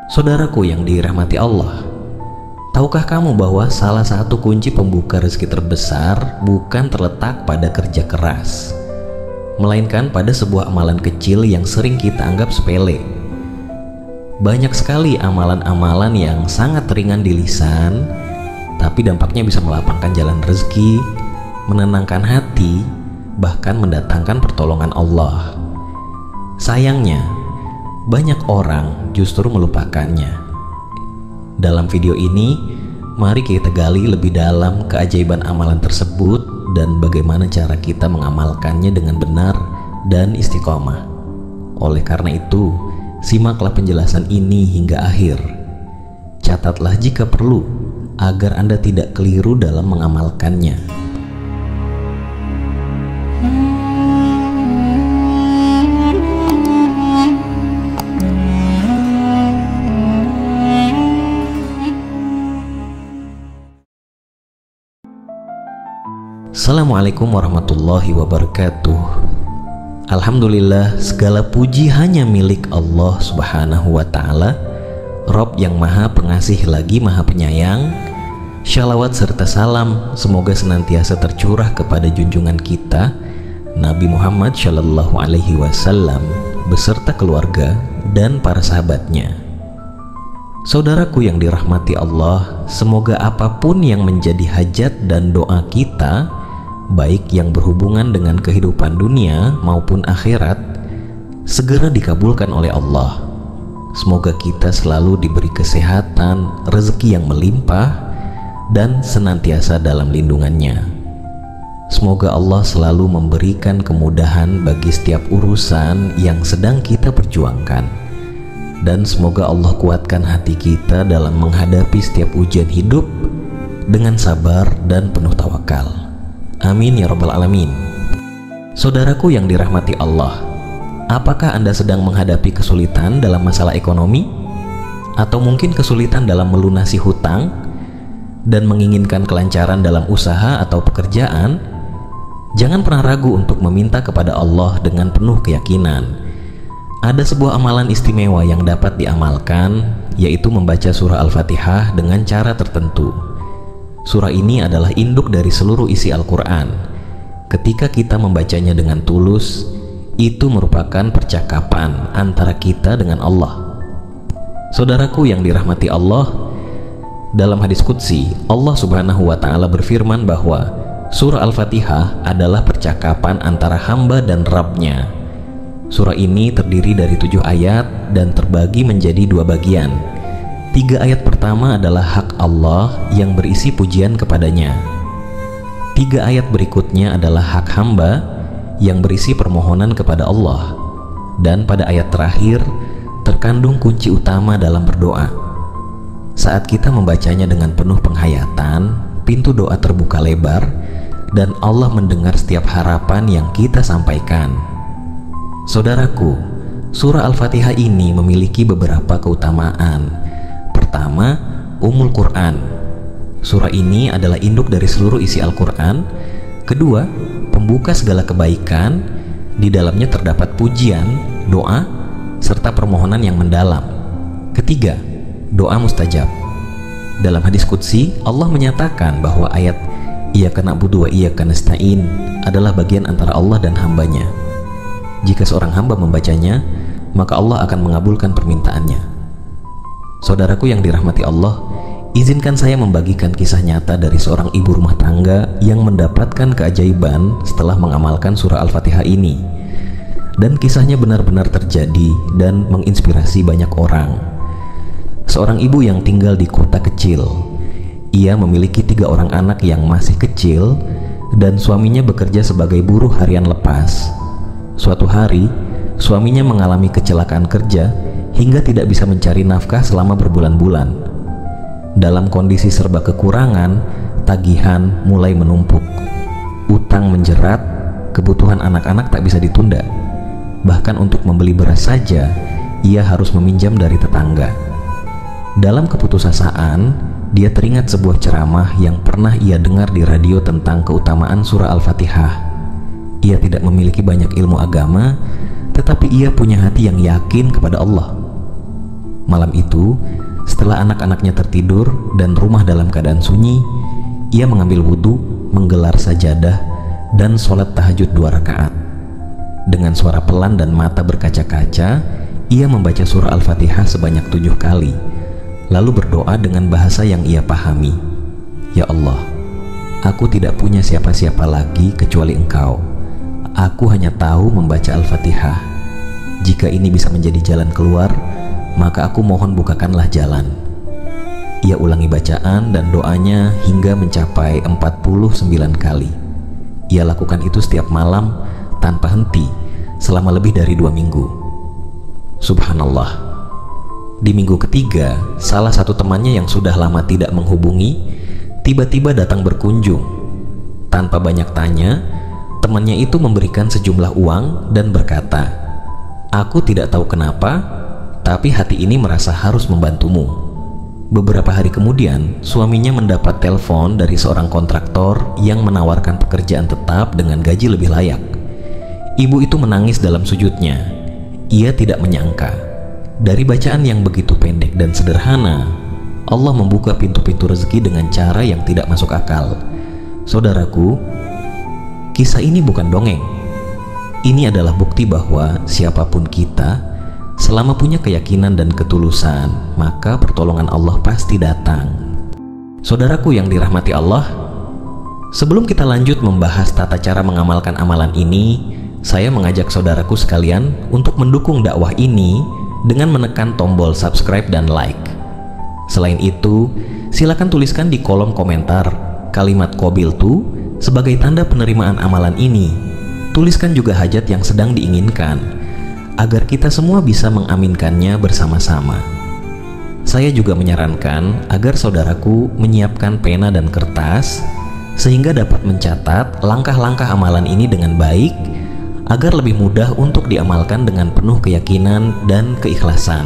Saudaraku yang dirahmati Allah, tahukah kamu bahwa salah satu kunci pembuka rezeki terbesar bukan terletak pada kerja keras, melainkan pada sebuah amalan kecil yang sering kita anggap sepele. Banyak sekali amalan-amalan yang sangat ringan di lisan, tapi dampaknya bisa melapangkan jalan rezeki, menenangkan hati, bahkan mendatangkan pertolongan Allah. Sayangnya, banyak orang justru melupakannya. Dalam video ini, mari kita gali lebih dalam keajaiban amalan tersebut dan bagaimana cara kita mengamalkannya dengan benar dan istiqomah. Oleh karena itu, simaklah penjelasan ini hingga akhir. Catatlah jika perlu, agar Anda tidak keliru dalam mengamalkannya. Assalamualaikum warahmatullahi wabarakatuh. Alhamdulillah, segala puji hanya milik Allah Subhanahu wa ta'ala, Rob yang maha pengasih lagi maha penyayang. Shalawat serta salam semoga senantiasa tercurah kepada junjungan kita Nabi Muhammad Shallallahu Alaihi Wasallam beserta keluarga dan para sahabatnya. Saudaraku yang dirahmati Allah, semoga apapun yang menjadi hajat dan doa kita, baik yang berhubungan dengan kehidupan dunia maupun akhirat, segera dikabulkan oleh Allah. Semoga kita selalu diberi kesehatan, rezeki yang melimpah, dan senantiasa dalam lindungannya. Semoga Allah selalu memberikan kemudahan bagi setiap urusan yang sedang kita perjuangkan, dan semoga Allah kuatkan hati kita dalam menghadapi setiap ujian hidup dengan sabar dan penuh tawakal. Amin ya rabbal alamin. Saudaraku yang dirahmati Allah, apakah Anda sedang menghadapi kesulitan dalam masalah ekonomi? Atau mungkin kesulitan dalam melunasi hutang dan menginginkan kelancaran dalam usaha atau pekerjaan? Jangan pernah ragu untuk meminta kepada Allah dengan penuh keyakinan. Ada sebuah amalan istimewa yang dapat diamalkan, yaitu membaca surah Al-Fatihah dengan cara tertentu. Surah ini adalah induk dari seluruh isi Al-Quran. Ketika kita membacanya dengan tulus, itu merupakan percakapan antara kita dengan Allah. Saudaraku yang dirahmati Allah, dalam hadis qudsi, Allah Subhanahu wa ta'ala berfirman bahwa surah Al-Fatihah adalah percakapan antara hamba dan Rabb-Nya. Surah ini terdiri dari 7 ayat dan terbagi menjadi 2 bagian. 3 ayat pertama adalah hak Allah yang berisi pujian kepadanya. 3 ayat berikutnya adalah hak hamba yang berisi permohonan kepada Allah. Dan pada ayat terakhir terkandung kunci utama dalam berdoa. Saat kita membacanya dengan penuh penghayatan, pintu doa terbuka lebar dan Allah mendengar setiap harapan yang kita sampaikan. Saudaraku, surah Al-Fatihah ini memiliki beberapa keutamaan. Pertama, Ummul Quran. Surah ini adalah induk dari seluruh isi Al-Quran. Kedua, pembuka segala kebaikan. Di dalamnya terdapat pujian, doa, serta permohonan yang mendalam. Ketiga, doa mustajab. Dalam hadis qudsi, Allah menyatakan bahwa ayat Iyyaka na'budu wa iyyaka nasta'in adalah bagian antara Allah dan hambanya. Jika seorang hamba membacanya, maka Allah akan mengabulkan permintaannya. Saudaraku yang dirahmati Allah, izinkan saya membagikan kisah nyata dari seorang ibu rumah tangga yang mendapatkan keajaiban setelah mengamalkan surah Al-Fatihah ini. Dan kisahnya benar-benar terjadi dan menginspirasi banyak orang. Seorang ibu yang tinggal di kota kecil. Ia memiliki 3 orang anak yang masih kecil dan suaminya bekerja sebagai buruh harian lepas. Suatu hari, suaminya mengalami kecelakaan kerja hingga tidak bisa mencari nafkah selama berbulan-bulan. Dalam kondisi serba kekurangan, tagihan mulai menumpuk. Utang menjerat, kebutuhan anak-anak tak bisa ditunda. Bahkan untuk membeli beras saja, ia harus meminjam dari tetangga. Dalam keputusasaan, dia teringat sebuah ceramah yang pernah ia dengar di radio tentang keutamaan surah Al-Fatihah. Ia tidak memiliki banyak ilmu agama, tetapi ia punya hati yang yakin kepada Allah. Malam itu, setelah anak-anaknya tertidur dan rumah dalam keadaan sunyi, ia mengambil wudhu, menggelar sajadah, dan sholat tahajud 2 rakaat. Dengan suara pelan dan mata berkaca-kaca, ia membaca surah Al-Fatihah sebanyak 7 kali, lalu berdoa dengan bahasa yang ia pahami. Ya Allah, aku tidak punya siapa-siapa lagi kecuali Engkau. Aku hanya tahu membaca Al-Fatihah. Jika ini bisa menjadi jalan keluar, maka aku mohon bukakanlah jalan. Ia ulangi bacaan dan doanya hingga mencapai 49 kali. Ia lakukan itu setiap malam tanpa henti selama lebih dari 2 minggu. Subhanallah. Di minggu ketiga, salah satu temannya yang sudah lama tidak menghubungi tiba-tiba datang berkunjung. Tanpa banyak tanya, temannya itu memberikan sejumlah uang dan berkata, "Aku tidak tahu kenapa, tapi hati ini merasa harus membantumu." Beberapa hari kemudian, suaminya mendapat telepon dari seorang kontraktor yang menawarkan pekerjaan tetap dengan gaji lebih layak. Ibu itu menangis dalam sujudnya. Ia tidak menyangka, dari bacaan yang begitu pendek dan sederhana, Allah membuka pintu-pintu rezeki dengan cara yang tidak masuk akal. Saudaraku, kisah ini bukan dongeng. Ini adalah bukti bahwa siapapun kita, selama punya keyakinan dan ketulusan, maka pertolongan Allah pasti datang. Saudaraku yang dirahmati Allah, sebelum kita lanjut membahas tata cara mengamalkan amalan ini, saya mengajak saudaraku sekalian untuk mendukung dakwah ini dengan menekan tombol subscribe dan like. Selain itu, silakan tuliskan di kolom komentar kalimat qabiltu sebagai tanda penerimaan amalan ini. Tuliskan juga hajat yang sedang diinginkan, agar kita semua bisa mengaminkannya bersama-sama. Saya juga menyarankan agar saudaraku menyiapkan pena dan kertas, sehingga dapat mencatat langkah-langkah amalan ini dengan baik, agar lebih mudah untuk diamalkan dengan penuh keyakinan dan keikhlasan.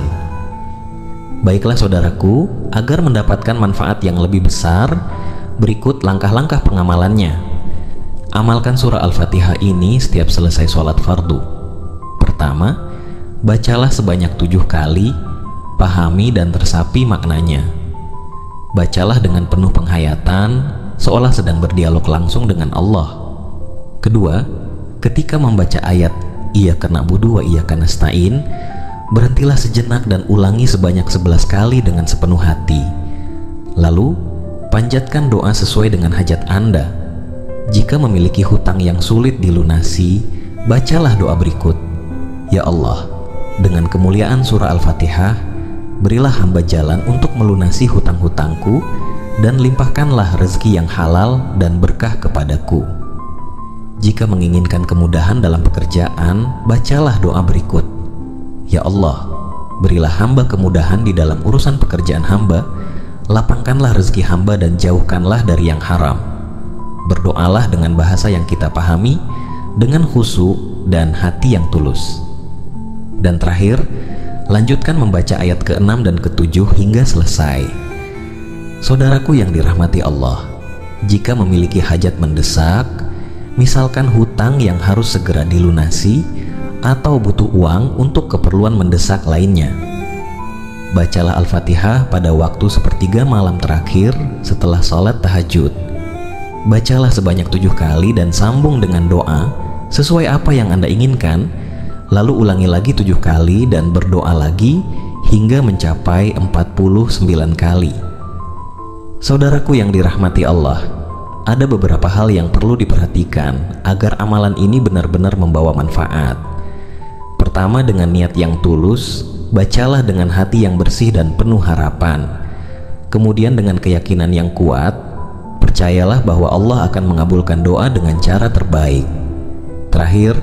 Baiklah saudaraku, agar mendapatkan manfaat yang lebih besar, berikut langkah-langkah pengamalannya. Amalkan surah Al-Fatihah ini setiap selesai sholat fardu. Pertama, bacalah sebanyak 7 kali, pahami dan resapi maknanya. Bacalah dengan penuh penghayatan, seolah sedang berdialog langsung dengan Allah. Kedua, ketika membaca ayat Iyyaka na'budu wa iyyaka nasta'in, berhentilah sejenak dan ulangi sebanyak 11 kali dengan sepenuh hati. Lalu, panjatkan doa sesuai dengan hajat Anda. Jika memiliki hutang yang sulit dilunasi, bacalah doa berikut. Ya Allah, dengan kemuliaan surah Al-Fatihah, berilah hamba jalan untuk melunasi hutang-hutangku dan limpahkanlah rezeki yang halal dan berkah kepadaku. Jika menginginkan kemudahan dalam pekerjaan, bacalah doa berikut. Ya Allah, berilah hamba kemudahan di dalam urusan pekerjaan hamba, lapangkanlah rezeki hamba dan jauhkanlah dari yang haram. Berdoalah dengan bahasa yang kita pahami, dengan khusyuk dan hati yang tulus. Dan terakhir, lanjutkan membaca ayat ke-6 dan ke-7 hingga selesai. Saudaraku yang dirahmati Allah, jika memiliki hajat mendesak, misalkan hutang yang harus segera dilunasi atau butuh uang untuk keperluan mendesak lainnya, bacalah Al-Fatihah pada waktu sepertiga malam terakhir setelah sholat tahajud. Bacalah sebanyak 7 kali dan sambung dengan doa sesuai apa yang Anda inginkan, lalu ulangi lagi 7 kali dan berdoa lagi hingga mencapai 49 kali. Saudaraku yang dirahmati Allah, ada beberapa hal yang perlu diperhatikan agar amalan ini benar-benar membawa manfaat. Pertama, dengan niat yang tulus, bacalah dengan hati yang bersih dan penuh harapan. Kemudian dengan keyakinan yang kuat, percayalah bahwa Allah akan mengabulkan doa dengan cara terbaik. Terakhir,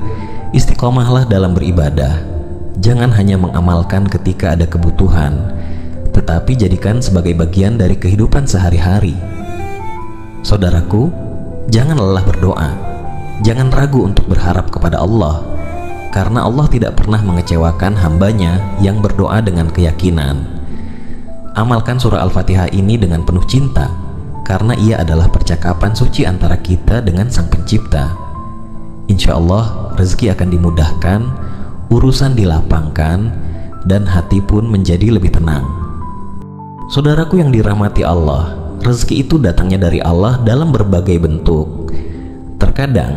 istiqomahlah dalam beribadah. Jangan hanya mengamalkan ketika ada kebutuhan, tetapi jadikan sebagai bagian dari kehidupan sehari-hari. Saudaraku, jangan lelah berdoa. Jangan ragu untuk berharap kepada Allah, karena Allah tidak pernah mengecewakan hambanya yang berdoa dengan keyakinan. Amalkan surah Al-Fatihah ini dengan penuh cinta, karena ia adalah percakapan suci antara kita dengan Sang Pencipta. Insya Allah rezeki akan dimudahkan, urusan dilapangkan, dan hati pun menjadi lebih tenang. Saudaraku yang dirahmati Allah, rezeki itu datangnya dari Allah dalam berbagai bentuk. Terkadang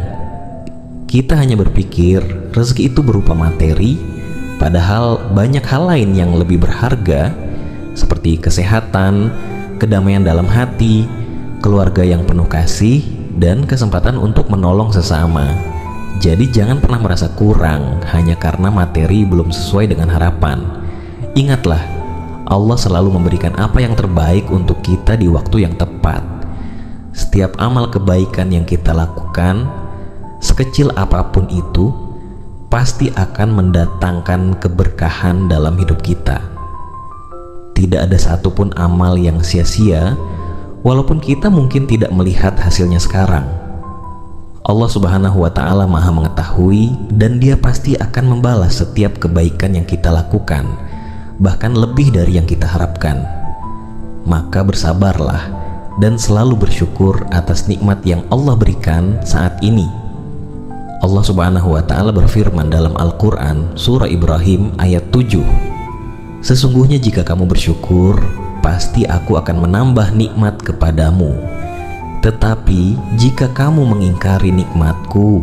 kita hanya berpikir rezeki itu berupa materi, padahal banyak hal lain yang lebih berharga seperti kesehatan, kedamaian dalam hati, keluarga yang penuh kasih, dan kesempatan untuk menolong sesama. Jadi jangan pernah merasa kurang hanya karena materi belum sesuai dengan harapan. Ingatlah, Allah selalu memberikan apa yang terbaik untuk kita di waktu yang tepat. Setiap amal kebaikan yang kita lakukan, sekecil apapun itu, pasti akan mendatangkan keberkahan dalam hidup kita. Tidak ada satupun amal yang sia-sia, walaupun kita mungkin tidak melihat hasilnya sekarang. Allah Subhanahu wa Ta'ala Maha Mengetahui, dan Dia pasti akan membalas setiap kebaikan yang kita lakukan, bahkan lebih dari yang kita harapkan. Maka bersabarlah dan selalu bersyukur atas nikmat yang Allah berikan saat ini. Allah Subhanahu wa Ta'ala berfirman dalam Al-Quran, Surah Ibrahim ayat 7, "Sesungguhnya jika kamu bersyukur, pasti aku akan menambah nikmat kepadamu. Tetapi jika kamu mengingkari nikmatku,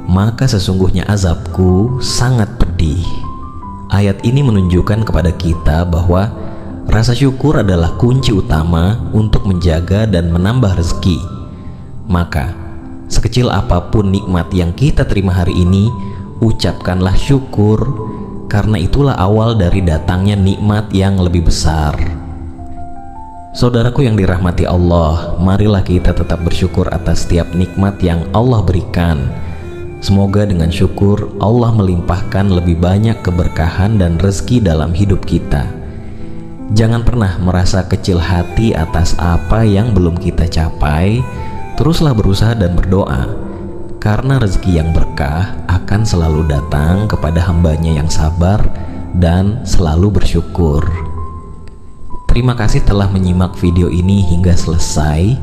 maka sesungguhnya azabku sangat pedih." Ayat ini menunjukkan kepada kita bahwa rasa syukur adalah kunci utama untuk menjaga dan menambah rezeki. Maka, sekecil apapun nikmat yang kita terima hari ini, ucapkanlah syukur, karena itulah awal dari datangnya nikmat yang lebih besar. Saudaraku yang dirahmati Allah, marilah kita tetap bersyukur atas setiap nikmat yang Allah berikan. Semoga dengan syukur Allah melimpahkan lebih banyak keberkahan dan rezeki dalam hidup kita. Jangan pernah merasa kecil hati atas apa yang belum kita capai. Teruslah berusaha dan berdoa, karena rezeki yang berkah akan selalu datang kepada hambanya yang sabar dan selalu bersyukur. Terima kasih telah menyimak video ini hingga selesai.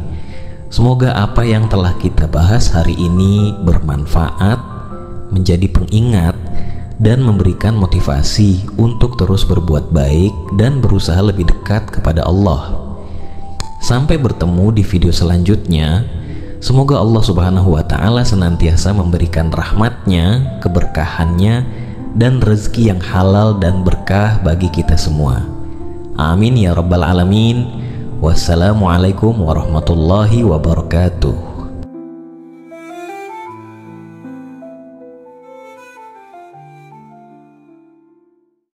Semoga apa yang telah kita bahas hari ini bermanfaat, menjadi pengingat, dan memberikan motivasi untuk terus berbuat baik dan berusaha lebih dekat kepada Allah. Sampai bertemu di video selanjutnya. Semoga Allah Subhanahu wa Ta'ala senantiasa memberikan rahmatnya, keberkahannya, dan rezeki yang halal dan berkah bagi kita semua. Amin ya rabbal alamin. Wassalamualaikum warahmatullahi wabarakatuh.